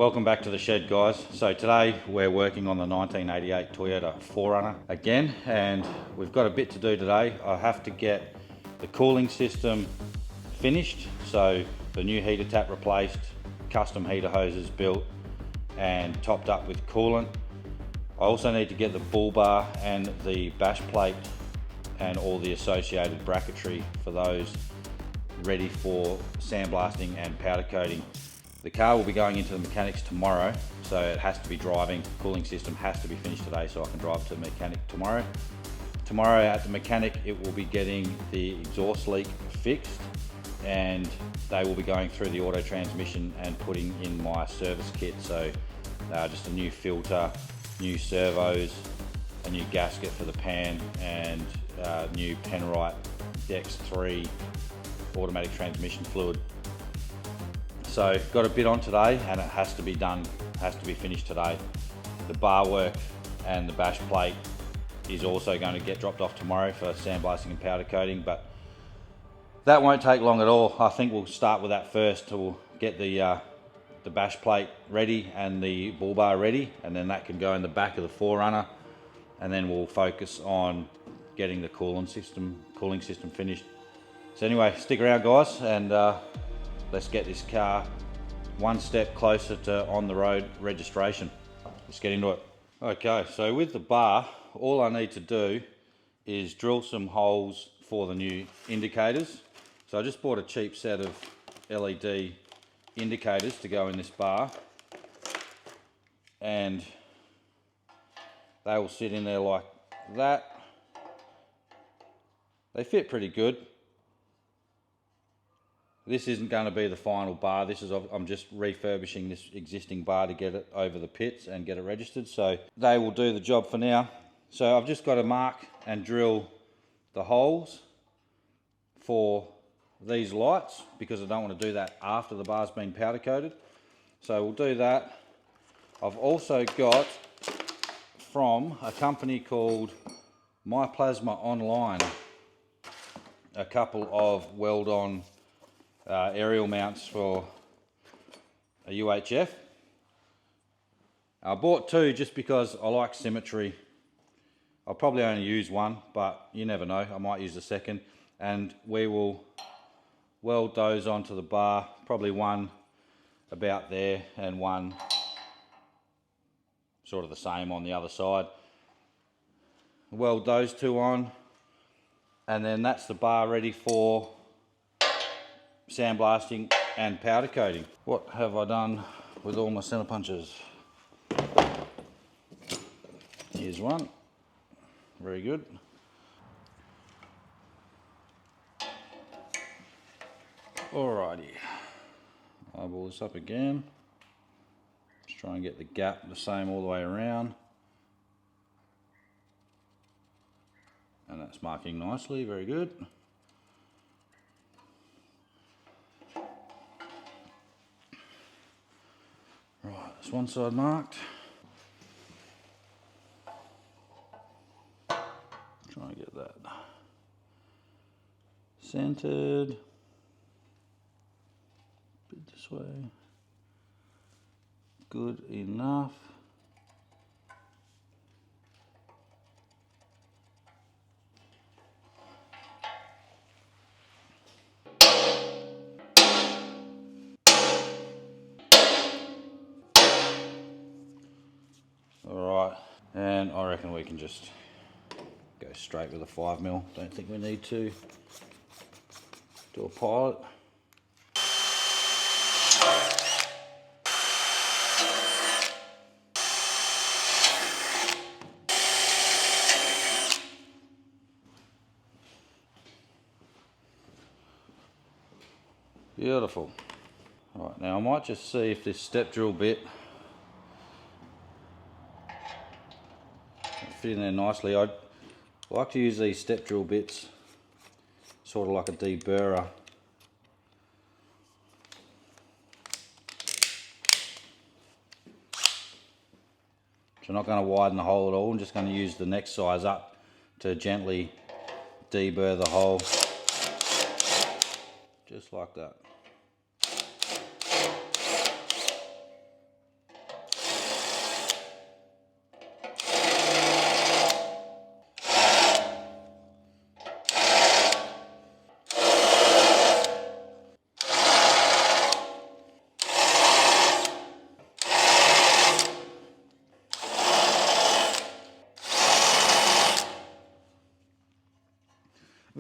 Welcome back to the shed, guys. So today we're working on the 1988 Toyota 4Runner again, and we've got a bit to do today. I have to get the cooling system finished, so the new heater tap replaced, custom heater hoses built and topped up with coolant. I also need to get the bullbar and the bash plate and all the associated bracketry for those ready for sandblasting and powder coating. The car will be going into the mechanics tomorrow, so it has to be driving. The cooling system has to be finished today so I can drive to the mechanic tomorrow. Tomorrow at the mechanic it will be getting the exhaust leak fixed, and they will be going through the auto transmission and putting in my service kit. So just a new filter, new servos, a new gasket for the pan, and new Penrite Dextron automatic transmission fluid. So got a bit on today and it has to be done, has to be finished today. The bar work and the bash plate is also going to get dropped off tomorrow for sandblasting and powder coating, but that won't take long at all. I think we'll start with that first. We'll get the bash plate ready and the bull bar ready, and then that can go in the back of the 4Runner, and then we'll focus on getting the cooling system finished. So anyway, stick around guys, and let's get this car one step closer to on the road registration. Let's get into it. Okay, so with the bar, all I need to do is drill some holes for the new indicators. So I just bought a cheap set of LED indicators to go in this bar, and they will sit in there like that. They fit pretty good. This isn't going to be the final bar. I'm just refurbishing this existing bar to get it over the pits and get it registered. So they will do the job for now. So I've just got to mark and drill the holes for these lights because I don't want to do that after the bar's been powder coated. So we'll do that. I've also got from a company called My Plasma Online a couple of weld-on aerial mounts for a UHF. I bought two just because I like symmetry. I'll probably only use one, but you never know, I might use the second, and we will weld those onto the bar, probably one about there and one sort of the same on the other side. Weld those two on, and then that's the bar ready for sandblasting and powder coating. What have I done with all my center punches? Here's one, very good. Alrighty, eyeball this up again. Just try and get the gap the same all the way around. And that's marking nicely, very good. Right, that's one side marked. Try and get that centered. Bit this way. Good enough. Alright, and I reckon we can just go straight with a 5mm. Don't think we need to do a pilot. Beautiful. Right, now I might just see if this step drill bit fit in there nicely. I'd like to use these step drill bits sort of like a deburrer. So I'm not going to widen the hole at all. I'm just going to use the next size up to gently deburr the hole. Just like that.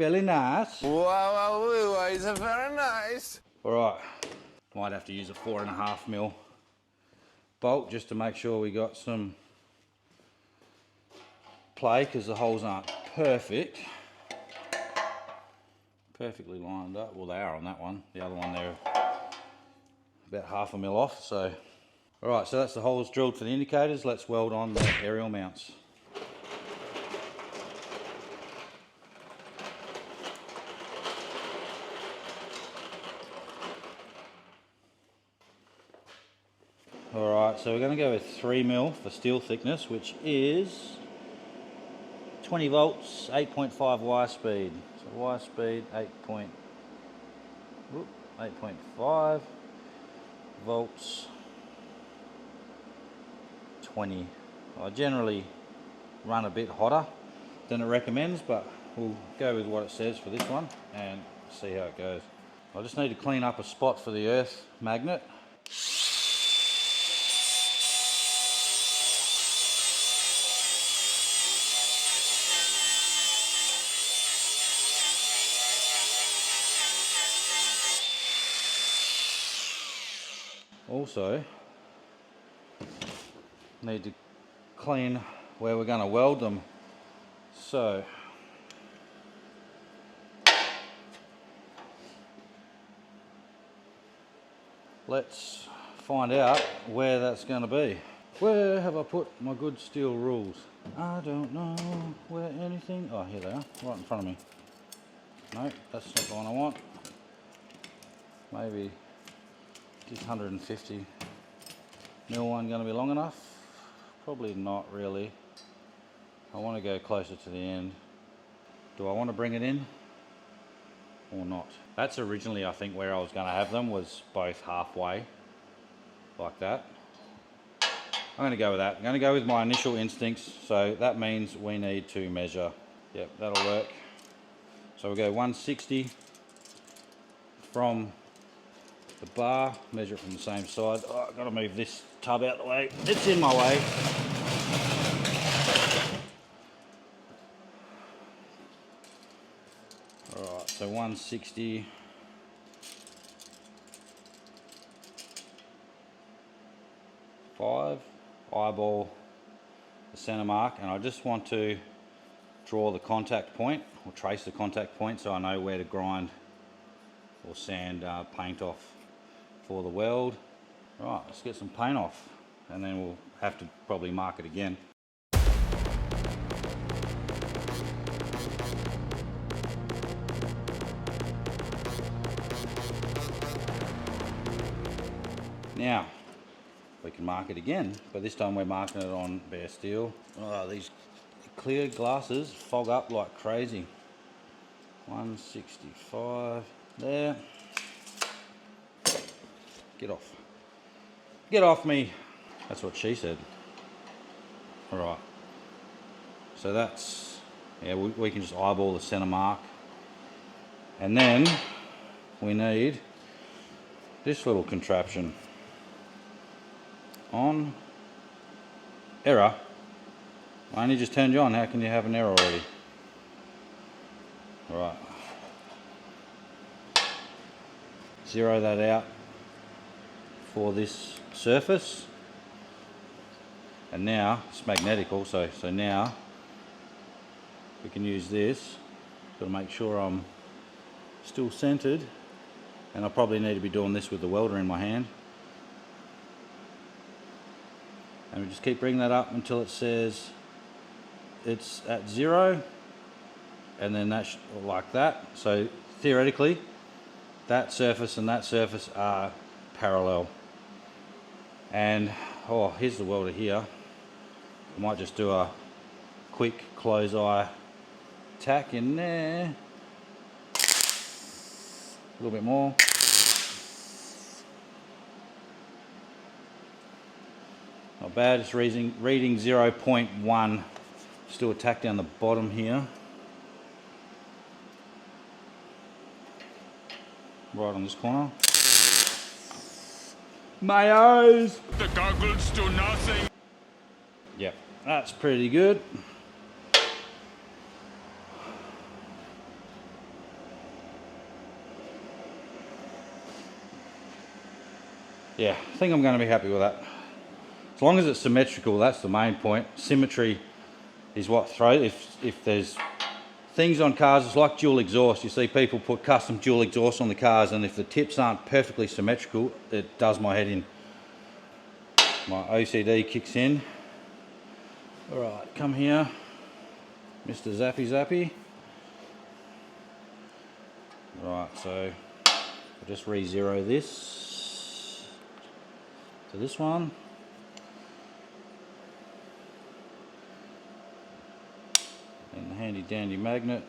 Very nice. Wow, it's very nice. All right, might have to use a 4.5mm bolt just to make sure we got some play, because the holes aren't perfectly lined up. Well, they are on that one. The other one they're about 1/2 mil off. So, all right, so that's the holes drilled for the indicators. Let's weld on the aerial mounts. Alright, so we're going to go with 3mm for steel thickness, which is 20 volts, 8.5 wire speed. So wire speed 8.5 volts, 20. I generally run a bit hotter than it recommends, but we'll go with what it says for this one and see how it goes. I just need to clean up a spot for the earth magnet. Also, need to clean where we're going to weld them. So, let's find out where that's going to be. Where have I put my good steel rules? I don't know where anything... Oh, here they are, right in front of me. No, that's not the one I want. Maybe this 150mm one going to be long enough? Probably not really. I want to go closer to the end. Do I want to bring it in or not? That's originally, I think, where I was going to have them, was both halfway like that. I'm going to go with that. I'm going to go with my initial instincts, so that means we need to measure. Yep, that'll work. So we'll go 160 from the bar, measure it from the same side. Oh, I've got to move this tub out the way. It's in my way. Alright, so 160. Eyeball the center mark, and I just want to draw the contact point, or trace the contact point, so I know where to grind or sand paint off for the weld. Right, let's get some paint off, and then we'll have to probably mark it again. Now, we can mark it again, but this time we're marking it on bare steel. Oh, these clear glasses fog up like crazy. 165 there. Get off. Get off me. That's what she said. All right. So that's, yeah, we can just eyeball the center mark. And then we need this little contraption. On error. I only just turned you on. How can you have an error already? Right. Zero that out for this surface. And now it's magnetic also. So now we can use this. Got to make sure I'm still centered. And I probably need to be doing this with the welder in my hand. And we just keep bringing that up until it says it's at 0, and then that's like that. So theoretically, that surface and that surface are parallel. And oh, here's the welder here. I might just do a quick close eye tack in there. A little bit more. Not bad, it's reading 0.1. Still a tack down the bottom here. Right on this corner. My eyes! The goggles do nothing. Yep, that's pretty good. Yeah, I think I'm going to be happy with that. As long as it's symmetrical, that's the main point. Symmetry is what throws. If there's things on cars, it's like dual exhaust. You see people put custom dual exhaust on the cars, and if the tips aren't perfectly symmetrical, it does my head in. My OCD kicks in. All right, come here, Mr. Zappy Zappy. Right, so I'll just re-zero this to this one. And the handy dandy magnet,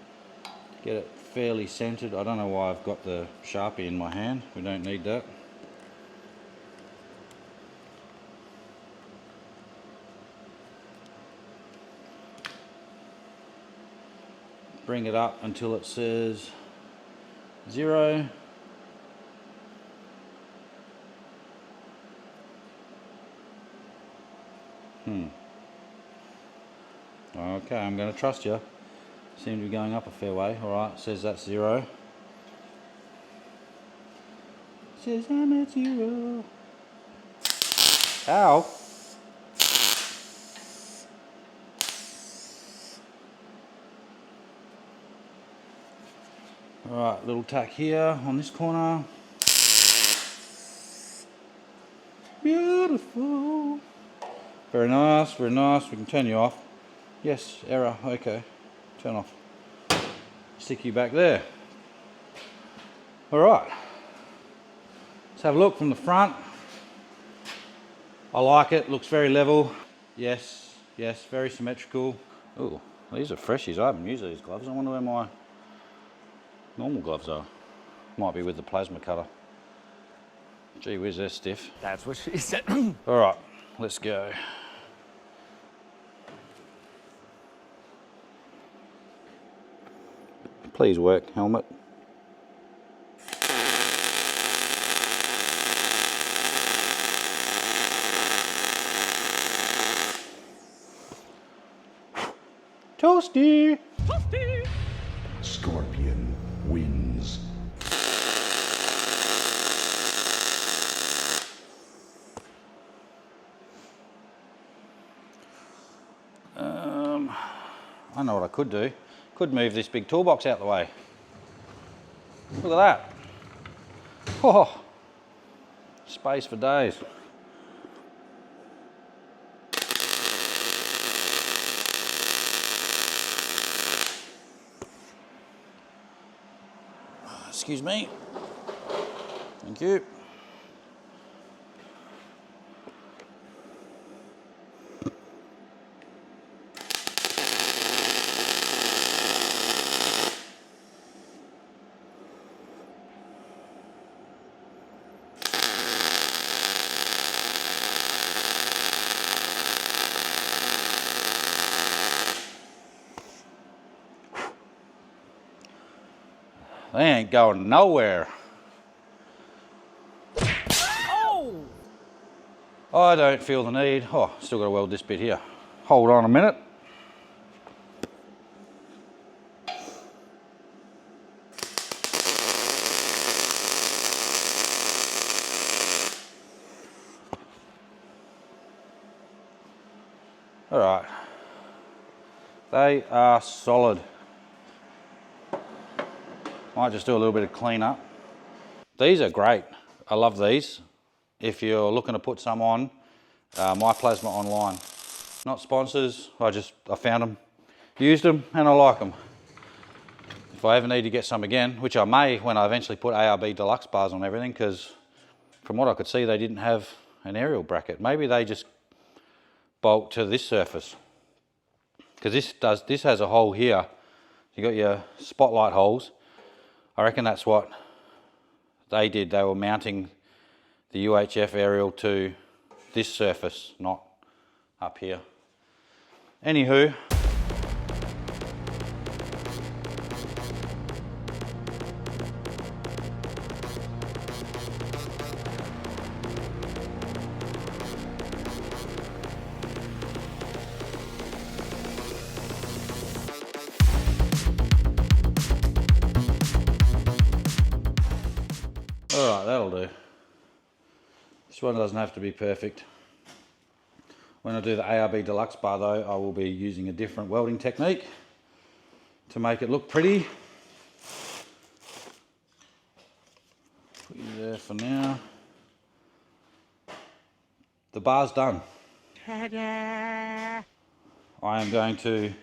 get it fairly centered. I don't know why I've got the Sharpie in my hand, we don't need that. Bring it up until it says 0. Okay, I'm going to trust you. Seem to be going up a fair way. Alright, says that's 0. Says I'm at 0. Ow! Alright, little tack here on this corner. Beautiful. Very nice, very nice. We can turn you off. Yes, error, okay. Turn off. Stick you back there. Alright. Let's have a look from the front. I like it, looks very level. Yes, yes, very symmetrical. Oh, these are freshies. I haven't used these gloves. I wonder where my normal gloves are. Might be with the plasma cutter. Gee whiz, they're stiff. That's what she said. Alright, let's go. Please work, helmet. Toasty! Toasty! Scorpion wins. I know what I could do. Could move this big toolbox out the way. Look at that. Oh, space for days. Excuse me. Thank you. They ain't going nowhere. Oh! I don't feel the need. Oh, still got to weld this bit here. Hold on a minute. All right. They are solid. Might just do a little bit of clean up. These are great. I love these. If you're looking to put some on, My Plasma online. Not sponsors, I found them, used them, and I like them. If I ever need to get some again, which I may when I eventually put ARB deluxe bars on everything, because from what I could see, they didn't have an aerial bracket. Maybe they just bolt to this surface. Because this has a hole here. You got your spotlight holes. I reckon that's what they did. They were mounting the UHF aerial to this surface, not up here. Anywho, all right, that'll do. This one doesn't have to be perfect. When I do the ARB Deluxe bar though, I will be using a different welding technique to make it look pretty. Put you there for now. The bar's done. I am going to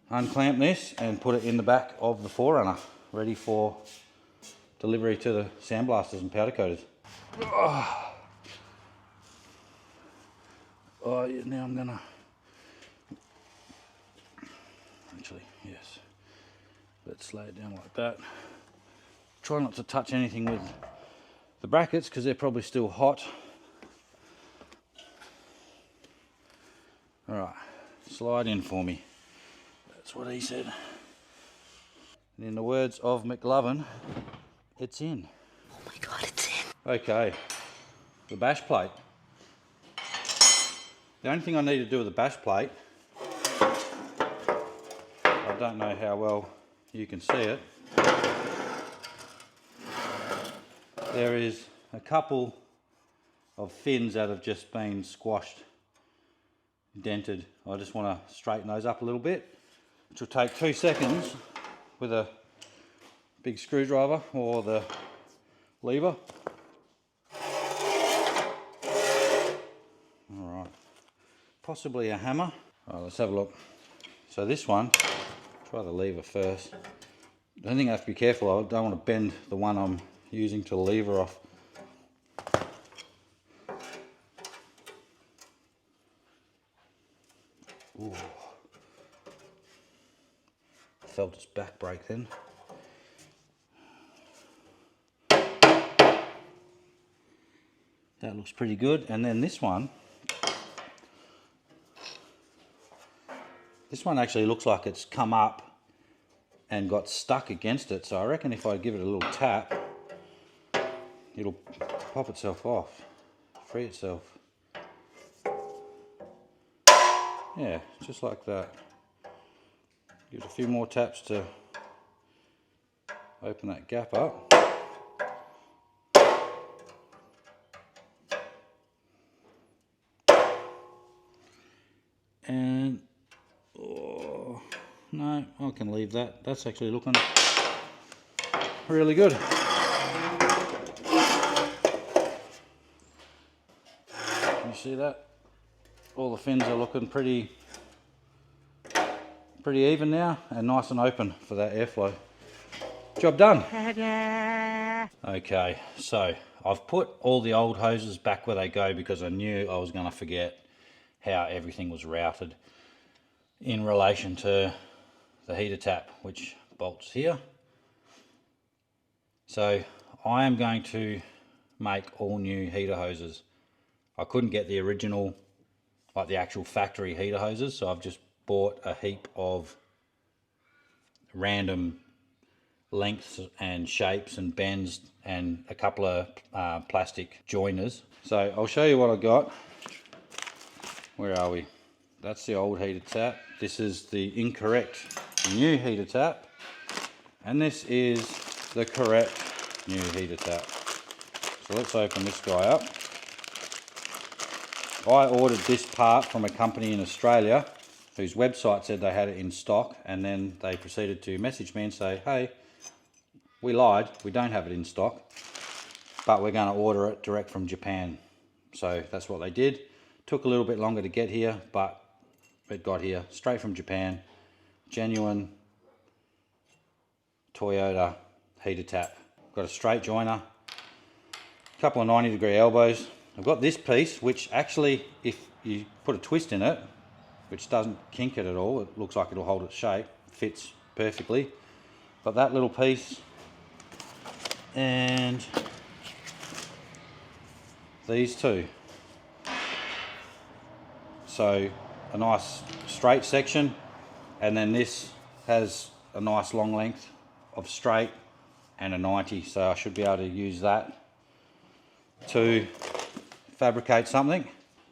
unclamp this and put it in the back of the 4runner, ready for delivery to the sandblasters and powder coaters. Oh yeah, now I'm gonna, actually, yes, let's lay it down like that. Try not to touch anything with the brackets because they're probably still hot. All right, slide in for me. That's what he said. And in the words of McLovin, it's in. Oh my God, it's in. Okay, the bash plate. The only thing I need to do with the bash plate, I don't know how well you can see it. There is a couple of fins that have just been squashed, dented. I just want to straighten those up a little bit, which will take 2 seconds with a big screwdriver or the lever. Alright, possibly a hammer. Alright, let's have a look. So this one, try the lever first. I think I have to be careful, I don't want to bend the one I'm using to lever off. Ooh. Felt its back break then. That looks pretty good. And then this one actually looks like it's come up and got stuck against it. So I reckon if I give it a little tap, it'll pop itself off, free itself. Yeah, just like that. Give it a few more taps to open that gap up. And, oh, no, I can leave that. That's actually looking really good. You see that? All the fins are looking pretty even now and nice and open for that airflow. Job done. Okay, so I've put all the old hoses back where they go because I knew I was going to forget how everything was routed in relation to the heater tap, which bolts here. So I am going to make all new heater hoses. I couldn't get the original, like the actual factory heater hoses, so I've just bought a heap of random lengths and shapes and bends and a couple of plastic joiners. So I'll show you what I got. Where are we? That's the old heater tap. This is the incorrect new heater tap. And this is the correct new heater tap. So let's open this guy up. I ordered this part from a company in Australia whose website said they had it in stock, and then they proceeded to message me and say, hey, we lied, we don't have it in stock, but we're going to order it direct from Japan. So that's what they did. Took a little bit longer to get here, but it got here straight from Japan. Genuine Toyota heater tap. Got a straight joiner, a couple of 90-degree elbows. I've got this piece, which actually, if you put a twist in it, which doesn't kink it at all, it looks like it'll hold its shape, fits perfectly. Got that little piece, and these two. So a nice straight section, and then this has a nice long length of straight and a 90, so I should be able to use that to fabricate something.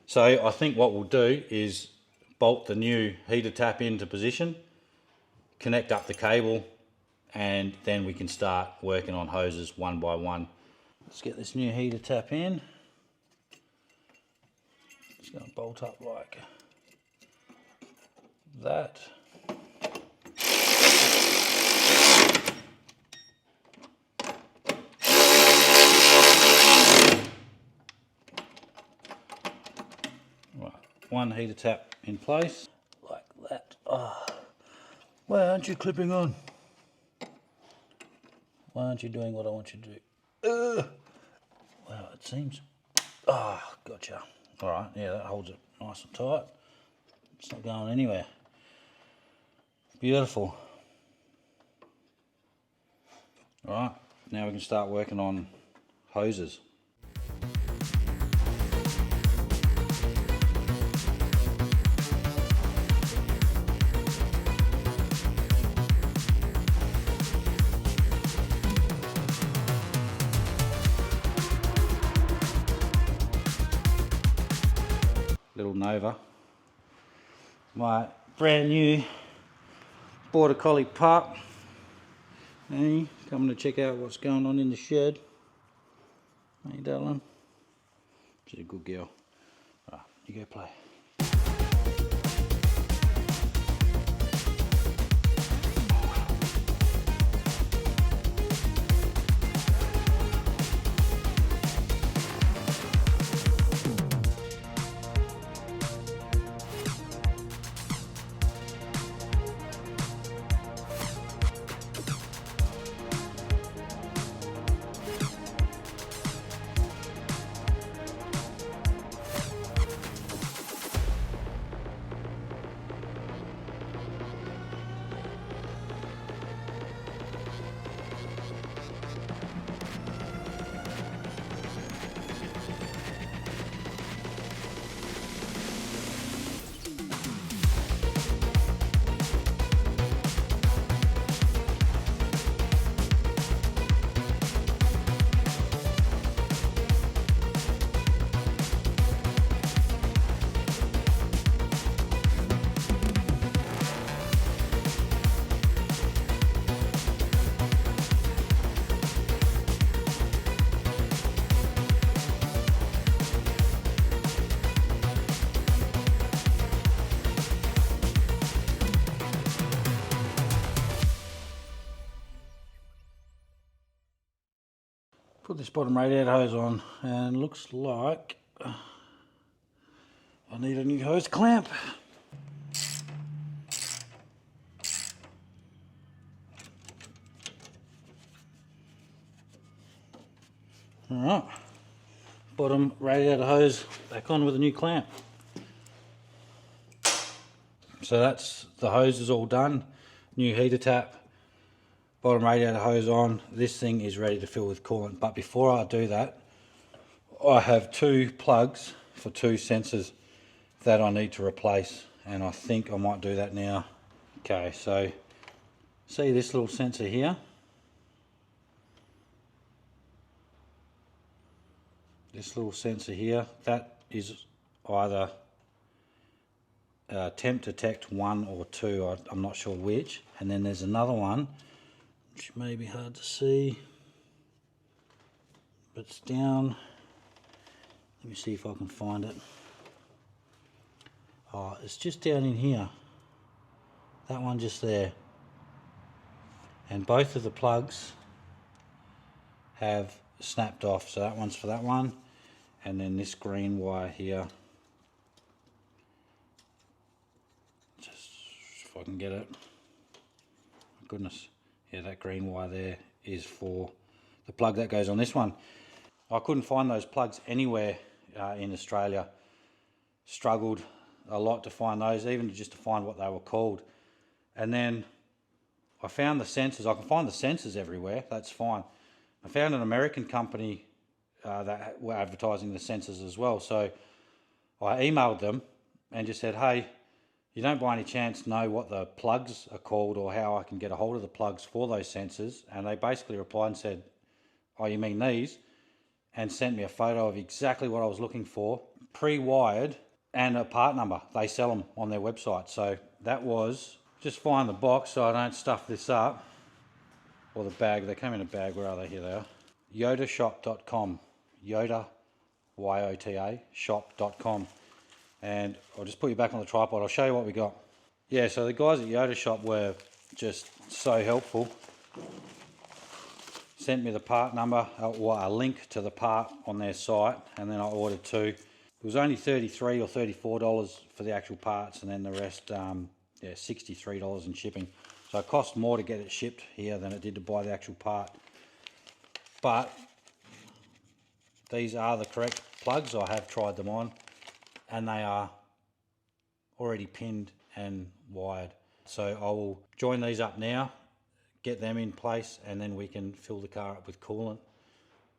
So I think what we'll do is bolt the new heater tap into position, connect up the cable, and then we can start working on hoses one by one. Let's get this new heater tap in. It's going to bolt up like that. Right, one heater tap in place like that. Oh, why aren't you clipping on? Why aren't you doing what I want you to do? Wow, it seems. Ah, oh, gotcha. All right, yeah, that holds it nice and tight. It's not going anywhere. Beautiful. All right, now we can start working on hoses. Little Nova, my brand new border collie pup. Hey, coming to check out what's going on in the shed. Hey, darling. She's a good girl. Right, you go play. Put this bottom radiator hose on and looks like I need a new hose clamp. Alright, bottom radiator hose back on with a new clamp. So that's, the hose is all done, new heater tap, bottom radiator hose on. This thing is ready to fill with coolant, but before I do that, I have two plugs for two sensors that I need to replace, and I think I might do that now. Okay, so see this little sensor here? This little sensor here, that is either temp detect 1 or 2, I'm not sure which. And then there's another one, which may be hard to see, but it's down. Let me see if I can find it. Oh, it's just down in here. That one just there. And both of the plugs have snapped off. So that one's for that one. And then this green wire here. Just if I can get it. My goodness. Yeah, that green wire there is for the plug that goes on this one. I couldn't find those plugs anywhere in Australia. Struggled a lot to find those, even just to find what they were called. And then I found the sensors. I can find the sensors everywhere, that's fine. I found an American company that were advertising the sensors as well. So I emailed them and just said, hey, you don't by any chance know what the plugs are called or how I can get a hold of the plugs for those sensors? And they basically replied and said, oh, you mean these? And sent me a photo of exactly what I was looking for, pre-wired, and a part number. They sell them on their website. So that was, just find the box so I don't stuff this up, or the bag. They came in a bag. Where are they? Here they are. yodashop.com, Yoda, Y-O-T-A, shop.com. And I'll just put you back on the tripod. I'll show you what we got. Yeah, so the guys at Yoda Shop were just so helpful. Sent me the part number, or a link to the part on their site, and then I ordered two. It was only $33 or $34 for the actual parts, and then the rest, yeah, $63 in shipping. So it cost more to get it shipped here than it did to buy the actual part. But these are the correct plugs. I have tried them on, and they are already pinned and wired. So I will join these up now, get them in place, and then we can fill the car up with coolant,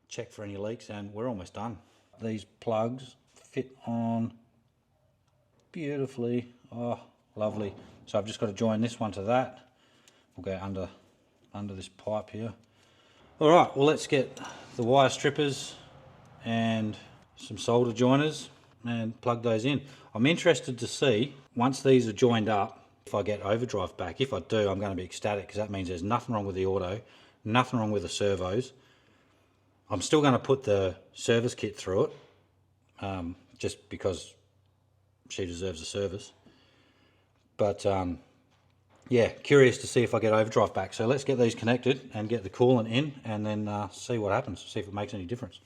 check for any leaks, and we're almost done. These plugs fit on beautifully. Oh, lovely. So I've just got to join this one to that. We'll go under this pipe here. All right, well, let's get the wire strippers and some solder joiners and plug those in. I'm interested to see, once these are joined up, if I get overdrive back. If I do, I'm going to be ecstatic, because that means there's nothing wrong with the auto, nothing wrong with the servos. I'm still going to put the service kit through it, just because she deserves a service. But yeah, curious to see if I get overdrive back. So let's get these connected and get the coolant in, and then see what happens, see if it makes any difference.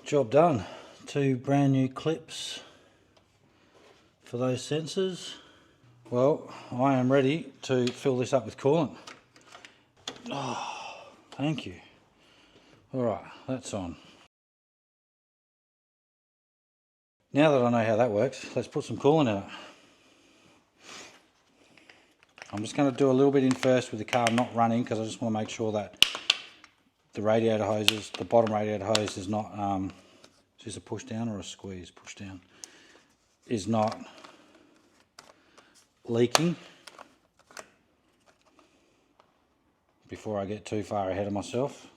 Job done. 2 brand new clips for those sensors. Well, I am ready to fill this up with coolant. Oh, thank you. All right, that's on. Now that I know how that works, let's put some coolant in it. I'm just going to do a little bit in first with the car not running, because I just want to make sure that the radiator hoses, the bottom radiator hose is not, is this a push down or a squeeze? Push down. Is not leaking before I get too far ahead of myself.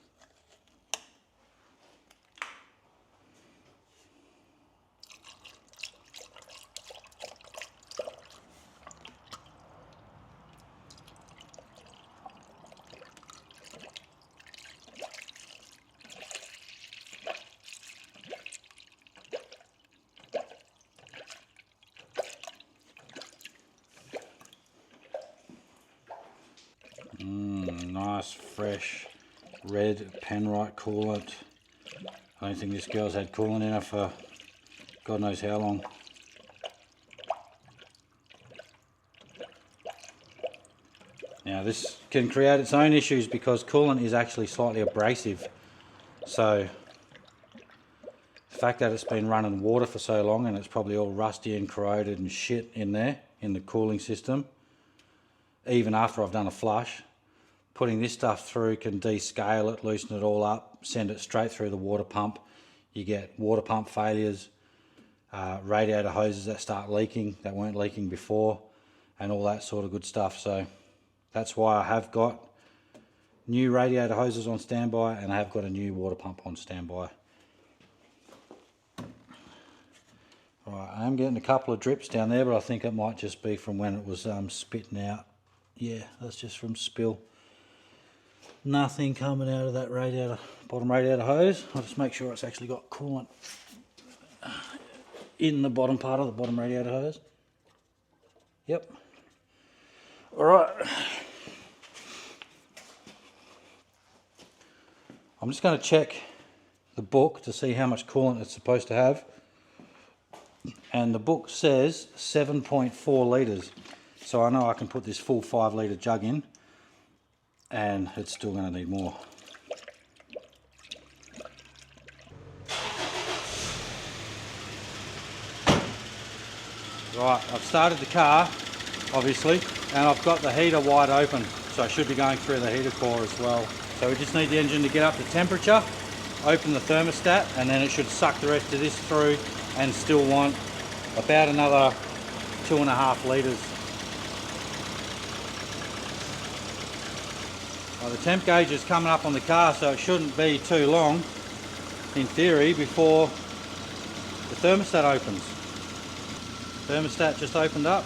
Nice, fresh, red Penrite coolant. I don't think this girl's had coolant in her for God knows how long. Now this can create its own issues, because coolant is actually slightly abrasive. So the fact that it's been running water for so long, and it's probably all rusty and corroded and shit in there, in the cooling system, even after I've done a flush, putting this stuff through can descale it, loosen it all up, send it straight through the water pump. You get water pump failures, radiator hoses that start leaking, that weren't leaking before, and all that sort of good stuff. So that's why I have got new radiator hoses on standby, and I have got a new water pump on standby. Right, I am getting a couple of drips down there, but I think it might just be from when it was spitting out. Yeah, that's just from spill. Nothing coming out of that radiator, bottom radiator hose. I'll just make sure it's actually got coolant in the bottom part of the bottom radiator hose. Yep. All right. I'm just going to check the book to see how much coolant it's supposed to have. And the book says 7.4 litres. So I know I can put this full 5 litre jug in. and it's still going to need more. Right, I've started the car, obviously, and I've got the heater wide open, so I should be going through the heater core as well. So we just need the engine to get up to temperature, open the thermostat, and then it should suck the rest of this through and still want about another 2.5 litres. Well, the temp gauge is coming up on the car, so it shouldn't be too long, in theory, before the thermostat opens. Thermostat just opened up.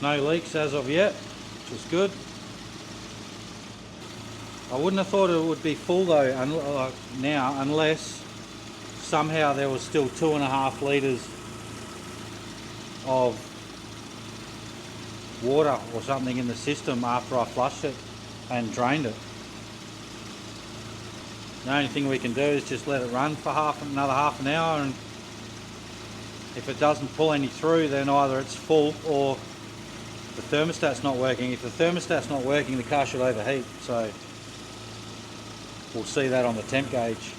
No leaks as of yet, which is good. I wouldn't have thought it would be full though now, unless somehow there was still 2.5 litres of water or something in the system after I flushed it and drained it. The only thing we can do is just let it run for another half an hour, and if it doesn't pull any through, then either it's full or the thermostat's not working. If the thermostat's not working, the car should overheat, so we'll see that on the temp gauge.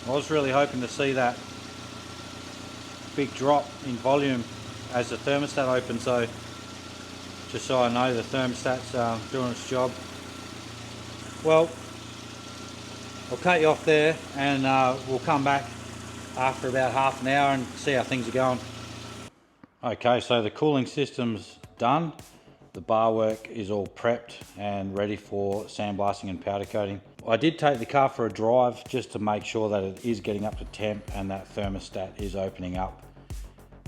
I was really hoping to see that big drop in volume as the thermostat opens, so just so I know the thermostat's doing its job. Well, I'll cut you off there, and we'll come back after about half an hour and see how things are going. Okay, so the cooling system's done. The bar work is all prepped and ready for sandblasting and powder coating. I did take the car for a drive just to make sure that it is getting up to temp and that thermostat is opening up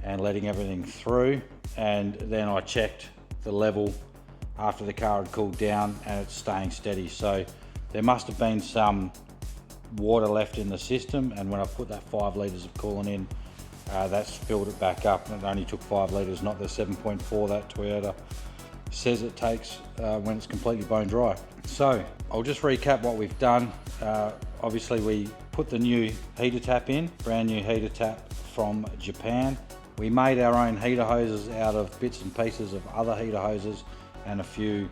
and letting everything through, and then I checked the level after the car had cooled down and it's staying steady. So there must have been some water left in the system, and when I put that 5 litres of coolant in, that's filled it back up. It only took 5 litres, not the 7.4 that Toyota says it takes when it's completely bone dry. So I'll just recap what we've done. Obviously we put the new heater tap in, brand new heater tap from Japan. We made our own heater hoses out of bits and pieces of other heater hoses and a few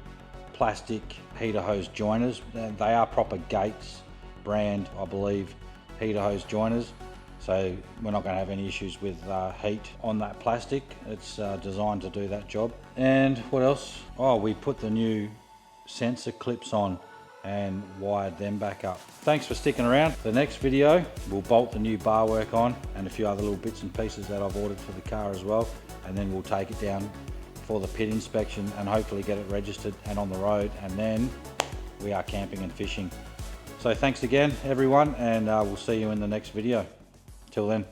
plastic heater hose joiners. They are proper Gates brand, I believe, heater hose joiners, so we're not going to have any issues with heat on that plastic. It's designed to do that job. And what else? Oh, we put the new sensor clips on and wired them back up. Thanks for sticking around. The next video, we'll bolt the new bar work on and a few other little bits and pieces that I've ordered for the car as well, and then we'll take it down for the pit inspection and hopefully get it registered and on the road, and then we are camping and fishing. So thanks again everyone, and we'll see you in the next video. Till then.